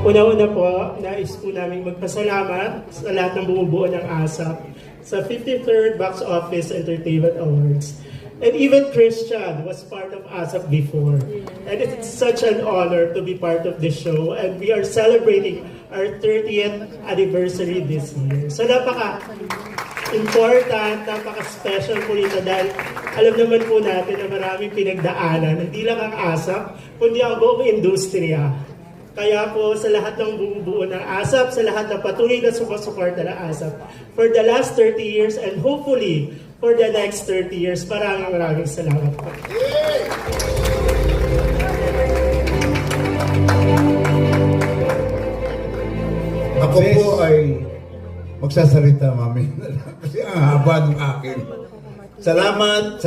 Una-una po, nais po namin magpasalamat sa lahat ng bumubuo ng ASAP sa 53rd Box Office Entertainment Awards. And even Christian was part of ASAP before. And it's such an honor to be part of this show. And we are celebrating our 30th anniversary this year. So napaka-important, napaka-special po nito dahil alam naman po natin na maraming pinagdaanan, hindi lang ang ASAP, kundi ang buong industriya. Kaya po sa lahat ng bumubuo ng ASAP, sa lahat ng patuloy na sumusuporta ng ASAP, for the last 30 years and hopefully for the next 30 years, maraming salamat po. Ako po ay magsasalita, mami. Kasi ang haba ng akin. Salamat.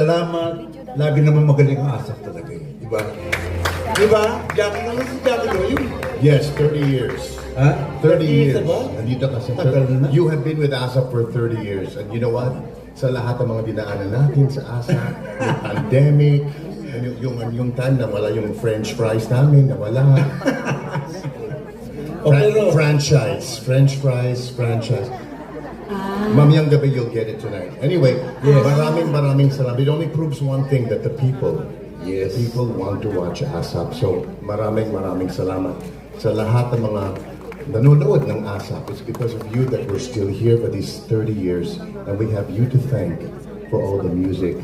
Lagi naman magaling ang ASAP talaga eh. Diba? Diba? Jackie naman si Jackie Lo yun. Yes, 30 years. Ha? 30 years. Ba? Nandito ka sa Tagal na. You have been with ASAP for 30 years. And you know what? Sa lahat ng mga dinaanan natin sa ASAP, yung pandemic, yung time na wala yung French fries namin, nawala. Franchise. French fries, franchise. Mamayang gabi, you'll get it tonight. Anyway, maraming salamat. It only proves one thing, that the people want to watch ASAP. So, maraming salamat sa lahat ng mga nanonood ng ASAP. It's because of you that we're still here for these 30 years, and we have you to thank for all the music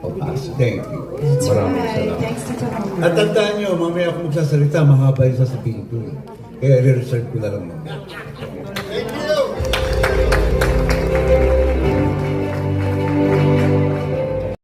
of ASAP. Thank you. Maraming salamat. Thanks to Tom. At tandaan nyo, mamaya ako magsasalita, mahaba yung sasabihin ko eh. Kaya re-reserve ko na lang mamaya.